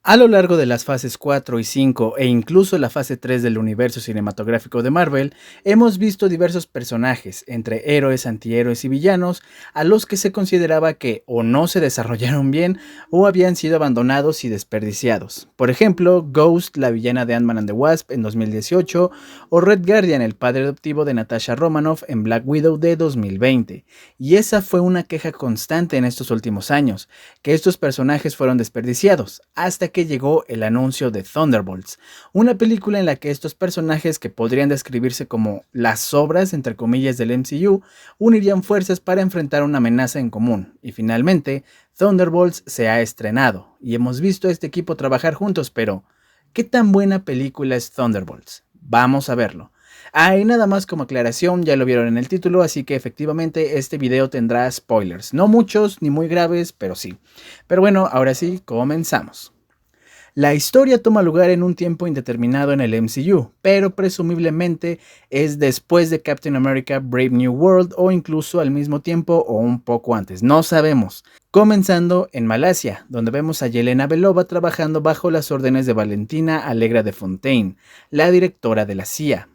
A lo largo de las fases 4 y 5 e incluso la fase 3 del universo cinematográfico de Marvel, hemos visto diversos personajes, entre héroes, antihéroes y villanos, a los que se consideraba que o no se desarrollaron bien o habían sido abandonados y desperdiciados. Por ejemplo, Ghost, la villana de Ant-Man and the Wasp en 2018, o Red Guardian, el padre adoptivo de Natasha Romanoff en Black Widow de 2020. Y esa fue una queja constante en estos últimos años, que estos personajes fueron desperdiciados, hasta que llegó el anuncio de Thunderbolts, una película en la que estos personajes, que podrían describirse como las sobras entre comillas del MCU, unirían fuerzas para enfrentar una amenaza en común. Y finalmente, Thunderbolts se ha estrenado, y hemos visto a este equipo trabajar juntos, pero ¿qué tan buena película es Thunderbolts? Vamos a verlo. Y nada más como aclaración, ya lo vieron en el título, así que efectivamente este video tendrá spoilers. No muchos ni muy graves, pero sí. Pero bueno, ahora sí, comenzamos. La historia toma lugar en un tiempo indeterminado en el MCU, pero presumiblemente es después de Captain America Brave New World o incluso al mismo tiempo o un poco antes, no sabemos. Comenzando en Malasia, donde vemos a Yelena Belova trabajando bajo las órdenes de Valentina Allegra de Fontaine, la directora de la CIA.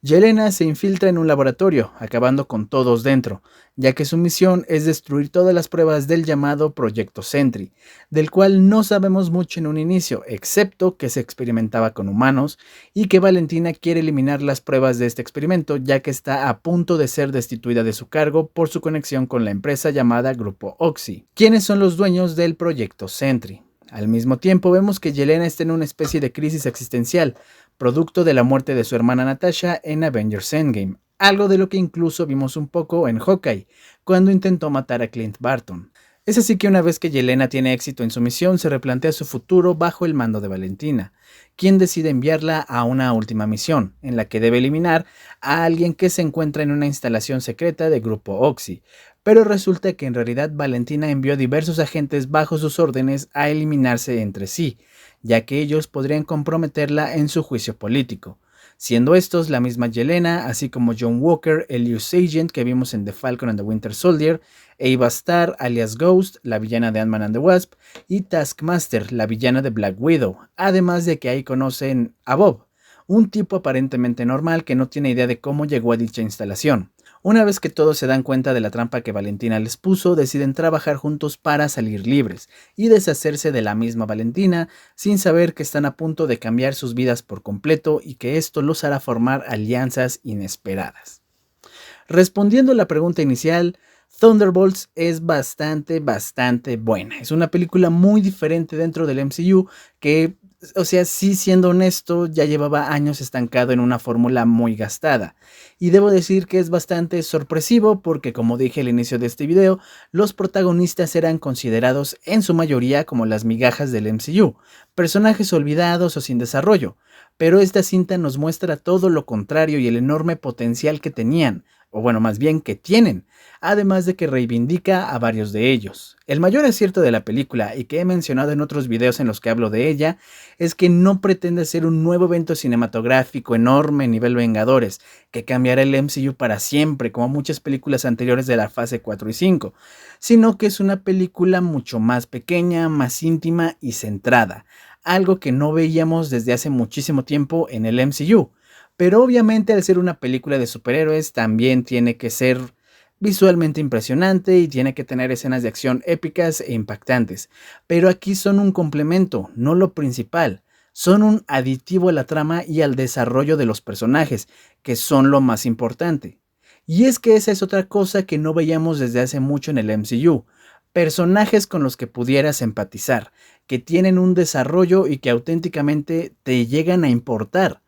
Yelena se infiltra en un laboratorio, acabando con todos dentro, ya que su misión es destruir todas las pruebas del llamado Proyecto Sentry, del cual no sabemos mucho en un inicio, excepto que se experimentaba con humanos y que Valentina quiere eliminar las pruebas de este experimento, ya que está a punto de ser destituida de su cargo por su conexión con la empresa llamada Grupo Oxy, quienes son los dueños del Proyecto Sentry. Al mismo tiempo vemos que Yelena está en una especie de crisis existencial, producto de la muerte de su hermana Natasha en Avengers Endgame, algo de lo que incluso vimos un poco en Hawkeye, cuando intentó matar a Clint Barton. Es así que una vez que Yelena tiene éxito en su misión, se replantea su futuro bajo el mando de Valentina, quien decide enviarla a una última misión, en la que debe eliminar a alguien que se encuentra en una instalación secreta de Grupo Oxy. Pero resulta que en realidad Valentina envió a diversos agentes bajo sus órdenes a eliminarse entre sí, ya que ellos podrían comprometerla en su juicio político, siendo estos la misma Yelena, así como John Walker, Elias Agent que vimos en The Falcon and the Winter Soldier, Ava Starr, alias Ghost, la villana de Ant-Man and the Wasp, y Taskmaster, la villana de Black Widow, además de que ahí conocen a Bob, un tipo aparentemente normal que no tiene idea de cómo llegó a dicha instalación. Una vez que todos se dan cuenta de la trampa que Valentina les puso, deciden trabajar juntos para salir libres y deshacerse de la misma Valentina, sin saber que están a punto de cambiar sus vidas por completo y que esto los hará formar alianzas inesperadas. Respondiendo a la pregunta inicial, Thunderbolts es bastante buena. Es una película muy diferente dentro del MCU que, o sea, sí, siendo honesto, ya llevaba años estancado en una fórmula muy gastada. Y debo decir que es bastante sorpresivo porque, como dije al inicio de este video, los protagonistas eran considerados en su mayoría como las migajas del MCU, personajes olvidados o sin desarrollo. Pero esta cinta nos muestra todo lo contrario y el enorme potencial que tenían, o bueno, más bien que tienen, además de que reivindica a varios de ellos. El mayor acierto de la película, y que he mencionado en otros videos en los que hablo de ella, es que no pretende ser un nuevo evento cinematográfico enorme nivel Vengadores, que cambiará el MCU para siempre, como muchas películas anteriores de la fase 4 y 5, sino que es una película mucho más pequeña, más íntima y centrada, algo que no veíamos desde hace muchísimo tiempo en el MCU. Pero obviamente al ser una película de superhéroes también tiene que ser visualmente impresionante y tiene que tener escenas de acción épicas e impactantes. Pero aquí son un complemento, no lo principal. Son un aditivo a la trama y al desarrollo de los personajes, que son lo más importante. Y es que esa es otra cosa que no veíamos desde hace mucho en el MCU. Personajes con los que pudieras empatizar, que tienen un desarrollo y que auténticamente te llegan a importar.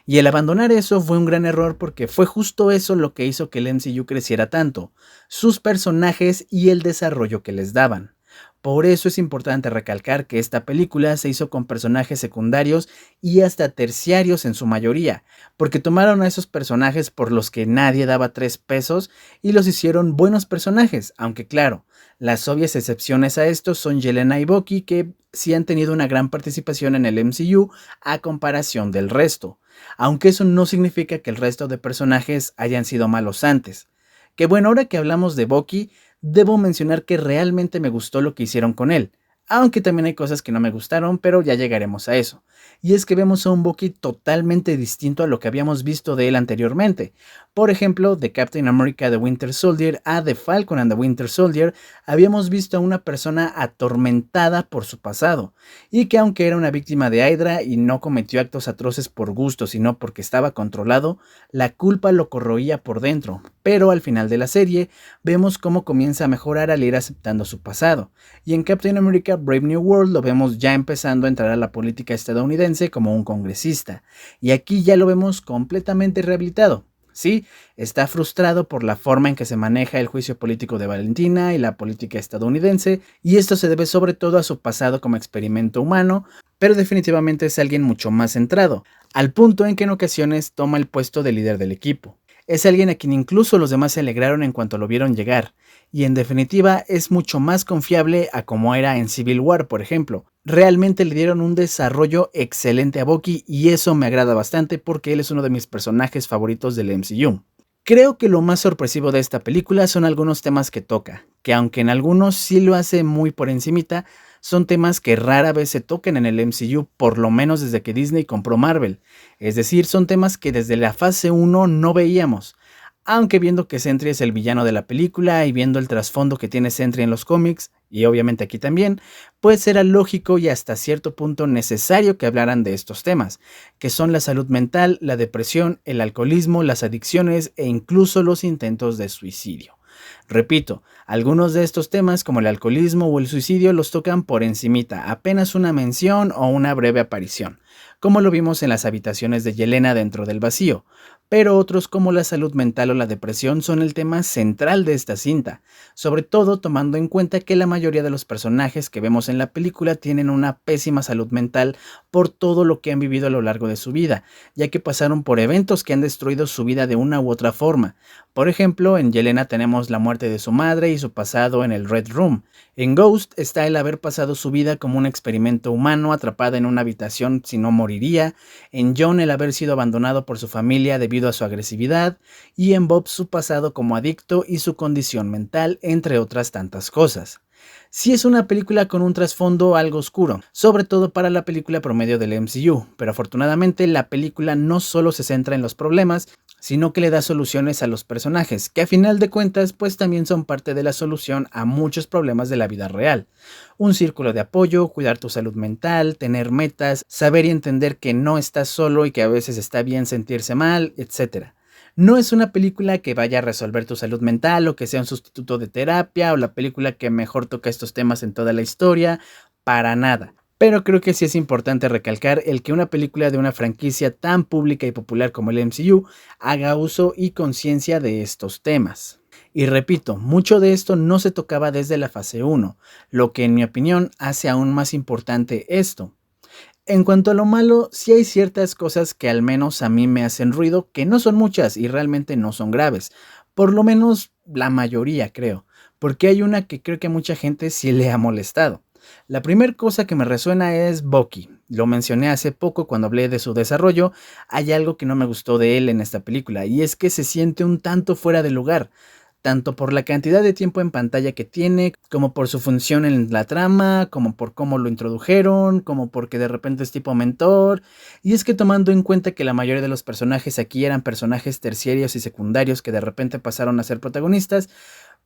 Y el abandonar eso fue un gran error porque fue justo eso lo que hizo que el MCU creciera tanto, sus personajes y el desarrollo que les daban. Por eso es importante recalcar que esta película se hizo con personajes secundarios y hasta terciarios en su mayoría, porque tomaron a esos personajes por los que nadie daba 3 pesos y los hicieron buenos personajes, aunque claro, las obvias excepciones a estos son Yelena y Bucky, que sí han tenido una gran participación en el MCU a comparación del resto, aunque eso no significa que el resto de personajes hayan sido malos antes. Que bueno, ahora que hablamos de Bucky, debo mencionar que realmente me gustó lo que hicieron con él, aunque también hay cosas que no me gustaron, pero ya llegaremos a eso. Y es que vemos a un Bucky totalmente distinto a lo que habíamos visto de él anteriormente. Por ejemplo, de Captain America The Winter Soldier a The Falcon and the Winter Soldier, habíamos visto a una persona atormentada por su pasado, y que aunque era una víctima de Hydra y no cometió actos atroces por gusto, sino porque estaba controlado, la culpa lo corroía por dentro. Pero al final de la serie, vemos cómo comienza a mejorar al ir aceptando su pasado. Y en Captain America Brave New World lo vemos ya empezando a entrar a la política estadounidense como un congresista. Y aquí ya lo vemos completamente rehabilitado. Sí, está frustrado por la forma en que se maneja el juicio político de Valentina y la política estadounidense, y esto se debe sobre todo a su pasado como experimento humano, pero definitivamente es alguien mucho más centrado, al punto en que en ocasiones toma el puesto de líder del equipo. Es alguien a quien incluso los demás se alegraron en cuanto lo vieron llegar, y en definitiva es mucho más confiable a como era en Civil War, por ejemplo. Realmente le dieron un desarrollo excelente a Bucky y eso me agrada bastante porque él es uno de mis personajes favoritos del MCU. Creo que lo más sorpresivo de esta película son algunos temas que toca, que aunque en algunos sí lo hace muy por encimita, son temas que rara vez se tocan en el MCU, por lo menos desde que Disney compró Marvel. Es decir, son temas que desde la fase 1 no veíamos. Aunque viendo que Sentry es el villano de la película y viendo el trasfondo que tiene Sentry en los cómics, y obviamente aquí también, pues era lógico y hasta cierto punto necesario que hablaran de estos temas, que son la salud mental, la depresión, el alcoholismo, las adicciones e incluso los intentos de suicidio. Repito, algunos de estos temas como el alcoholismo o el suicidio los tocan por encimita, apenas una mención o una breve aparición, como lo vimos en las habitaciones de Yelena dentro del vacío, pero otros como la salud mental o la depresión son el tema central de esta cinta, sobre todo tomando en cuenta que la mayoría de los personajes que vemos en la película tienen una pésima salud mental por todo lo que han vivido a lo largo de su vida, ya que pasaron por eventos que han destruido su vida de una u otra forma. Por ejemplo, en Yelena tenemos la muerte de su madre y su pasado en el Red Room. En Ghost está el haber pasado su vida como un experimento humano atrapada en una habitación si no moriría, en John el haber sido abandonado por su familia debido a su agresividad, y en Bob su pasado como adicto y su condición mental, entre otras tantas cosas. Sí es una película con un trasfondo algo oscuro, sobre todo para la película promedio del MCU, pero afortunadamente la película no solo se centra en los problemas, sino que le da soluciones a los personajes, que a final de cuentas pues también son parte de la solución a muchos problemas de la vida real. Un círculo de apoyo, cuidar tu salud mental, tener metas, saber y entender que no estás solo y que a veces está bien sentirse mal, etc. No es una película que vaya a resolver tu salud mental o que sea un sustituto de terapia o la película que mejor toca estos temas en toda la historia, para nada. Pero creo que sí es importante recalcar el que una película de una franquicia tan pública y popular como el MCU haga uso y conciencia de estos temas. Y repito, mucho de esto no se tocaba desde la fase 1, lo que en mi opinión hace aún más importante esto. En cuanto a lo malo, sí hay ciertas cosas que al menos a mí me hacen ruido, que no son muchas y realmente no son graves. Por lo menos la mayoría creo, porque hay una que creo que a mucha gente sí le ha molestado. La primera cosa que me resuena es Bucky. Lo mencioné hace poco cuando hablé de su desarrollo. Hay algo que no me gustó de él en esta película y es que se siente un tanto fuera de lugar, tanto por la cantidad de tiempo en pantalla que tiene, como por su función en la trama, como por cómo lo introdujeron, como porque de repente es tipo mentor. Y es que tomando en cuenta que la mayoría de los personajes aquí eran personajes terciarios y secundarios que de repente pasaron a ser protagonistas,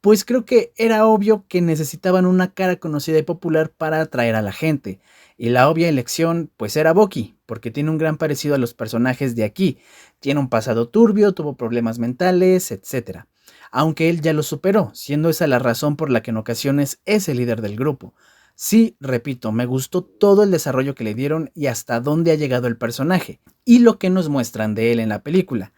pues creo que era obvio que necesitaban una cara conocida y popular para atraer a la gente. Y la obvia elección pues era Bucky, porque tiene un gran parecido a los personajes de aquí. Tiene un pasado turbio, tuvo problemas mentales, etc. Aunque él ya lo superó, siendo esa la razón por la que en ocasiones es el líder del grupo. Sí, repito, me gustó todo el desarrollo que le dieron y hasta dónde ha llegado el personaje, y lo que nos muestran de él en la película.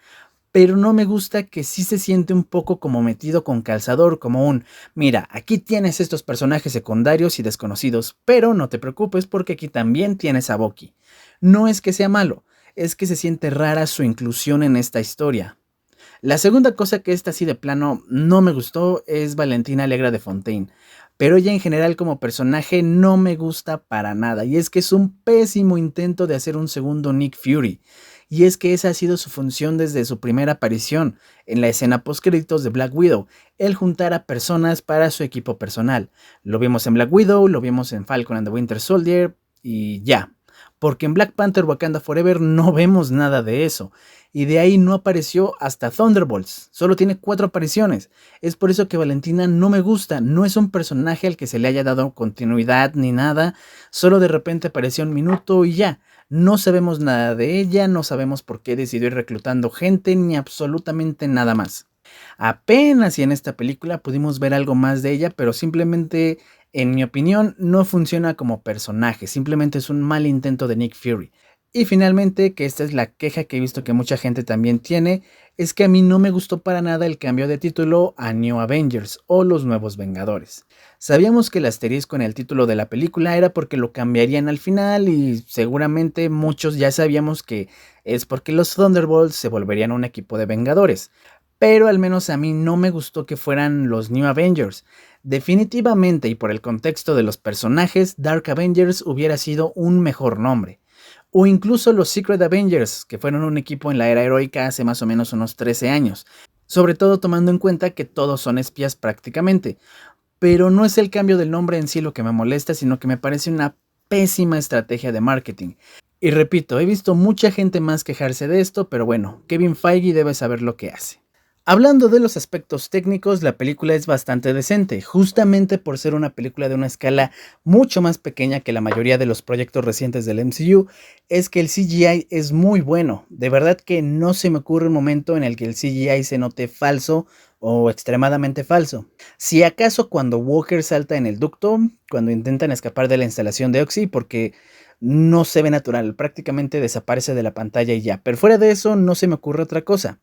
Pero no me gusta que sí se siente un poco como metido con calzador, como un, mira, aquí tienes estos personajes secundarios y desconocidos, pero no te preocupes porque aquí también tienes a Bucky. No es que sea malo, es que se siente rara su inclusión en esta historia. La segunda cosa que esta así de plano no me gustó es Valentina Allegra de Fontaine, pero ella en general como personaje no me gusta para nada, y es que es un pésimo intento de hacer un segundo Nick Fury. y es que esa ha sido su función desde su primera aparición en la escena postcréditos de Black Widow, el juntar a personas para su equipo personal. Lo vimos en Black Widow, lo vimos en Falcon and the Winter Soldier y ya. Porque en Black Panther Wakanda Forever no vemos nada de eso. Y de ahí no apareció hasta Thunderbolts. Solo tiene 4 apariciones. Es por eso que Valentina no me gusta. No es un personaje al que se le haya dado continuidad ni nada. Solo de repente apareció un minuto y ya. No sabemos nada de ella, no sabemos por qué decidió ir reclutando gente, ni absolutamente nada más. Apenas y en esta película pudimos ver algo más de ella, pero simplemente, en mi opinión, no funciona como personaje, simplemente es un mal intento de Nick Fury. Y finalmente, que esta es la queja que he visto que mucha gente también tiene, es que a mí no me gustó para nada el cambio de título a New Avengers o Los Nuevos Vengadores. Sabíamos que el asterisco en el título de la película era porque lo cambiarían al final y seguramente muchos ya sabíamos que es porque los Thunderbolts se volverían un equipo de Vengadores. Pero al menos a mí no me gustó que fueran los New Avengers. Definitivamente y por el contexto de los personajes, Dark Avengers hubiera sido un mejor nombre. O incluso los Secret Avengers, que fueron un equipo en la era heroica hace más o menos unos 13 años. Sobre todo tomando en cuenta que todos son espías prácticamente. Pero no es el cambio del nombre en sí lo que me molesta, sino que me parece una pésima estrategia de marketing. Y repito, he visto mucha gente más quejarse de esto, pero bueno, Kevin Feige debe saber lo que hace. Hablando de los aspectos técnicos, la película es bastante decente, justamente por ser una película de una escala mucho más pequeña que la mayoría de los proyectos recientes del MCU, es que el CGI es muy bueno. De verdad que no se me ocurre un momento en el que el CGI se note falso o extremadamente falso. Si acaso cuando Walker salta en el ducto, cuando intentan escapar de la instalación de Oxy, porque no se ve natural, prácticamente desaparece de la pantalla y ya. Pero fuera de eso no se me ocurre otra cosa.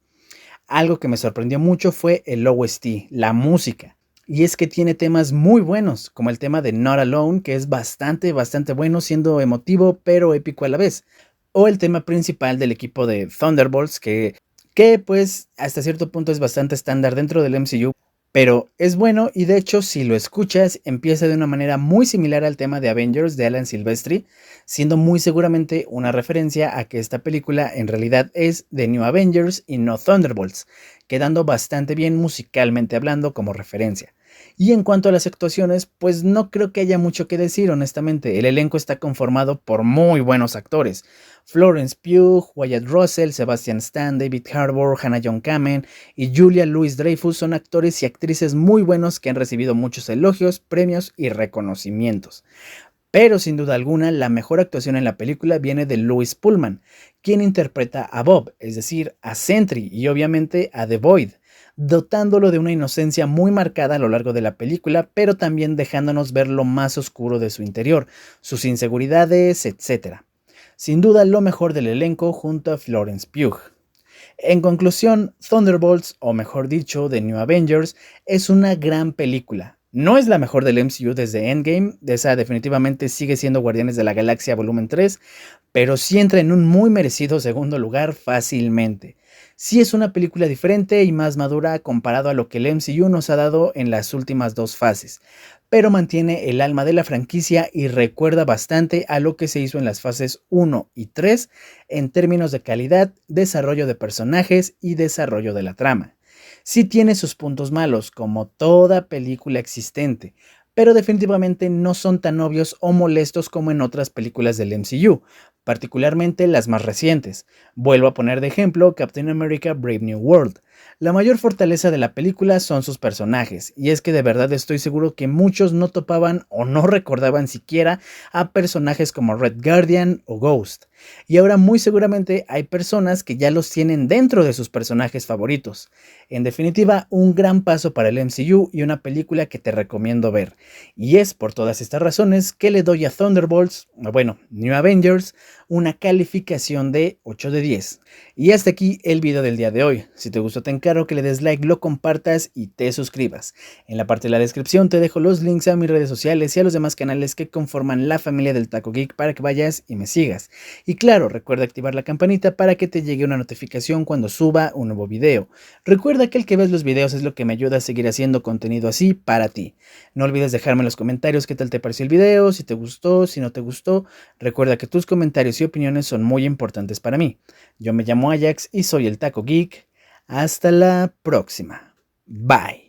Algo que me sorprendió mucho fue el OST, la música. Y es que tiene temas muy buenos, como el tema de Not Alone, que es bastante bueno, siendo emotivo pero épico a la vez. O el tema principal del equipo de Thunderbolts, que pues hasta cierto punto es bastante estándar dentro del MCU. Pero es bueno y de hecho si lo escuchas empieza de una manera muy similar al tema de Avengers de Alan Silvestri, siendo muy seguramente una referencia a que esta película en realidad es de New Avengers y no Thunderbolts, quedando bastante bien musicalmente hablando como referencia. Y en cuanto a las actuaciones, pues no creo que haya mucho que decir honestamente, el elenco está conformado por muy buenos actores. Florence Pugh, Wyatt Russell, Sebastian Stan, David Harbour, Hannah John Kamen y Julia Louis-Dreyfus son actores y actrices muy buenos que han recibido muchos elogios, premios y reconocimientos. Pero sin duda alguna, la mejor actuación en la película viene de Louis Pullman, quien interpreta a Bob, es decir, a Sentry y obviamente a The Void, dotándolo de una inocencia muy marcada a lo largo de la película, pero también dejándonos ver lo más oscuro de su interior, sus inseguridades, etc. Sin duda lo mejor del elenco junto a Florence Pugh. En conclusión, Thunderbolts, o mejor dicho, The New Avengers, es una gran película. No es la mejor del MCU desde Endgame, esa definitivamente sigue siendo Guardianes de la Galaxia Volumen 3, pero sí entra en un muy merecido segundo lugar fácilmente. Sí es una película diferente y más madura comparado a lo que el MCU nos ha dado en las últimas 2 fases, pero mantiene el alma de la franquicia y recuerda bastante a lo que se hizo en las fases 1 y 3 en términos de calidad, desarrollo de personajes y desarrollo de la trama. Sí tiene sus puntos malos, como toda película existente, pero definitivamente no son tan obvios o molestos como en otras películas del MCU, particularmente las más recientes. Vuelvo a poner de ejemplo Captain America Brave New World. La mayor fortaleza de la película son sus personajes, y es que de verdad estoy seguro que muchos no topaban o no recordaban siquiera a personajes como Red Guardian o Ghost. Y ahora muy seguramente hay personas que ya los tienen dentro de sus personajes favoritos. En definitiva, un gran paso para el MCU y una película que te recomiendo ver. Y es por todas estas razones que le doy a Thunderbolts, New Avengers, una calificación de 8 de 10. Y hasta aquí el video del día de hoy. Si te gustó te encargo que le des like, lo compartas y te suscribas. En la parte de la descripción te dejo los links a mis redes sociales y a los demás canales que conforman la familia del Taco Geek para que vayas y me sigas. Y claro, recuerda activar la campanita para que te llegue una notificación cuando suba un nuevo video. Recuerda que el que ves los videos es lo que me ayuda a seguir haciendo contenido así para ti. No olvides dejarme en los comentarios qué tal te pareció el video, si te gustó, si no te gustó. Recuerda que tus comentarios y opiniones son muy importantes para mí. Yo me llamo Ajax y soy el Taco Geek. Hasta la próxima. Bye.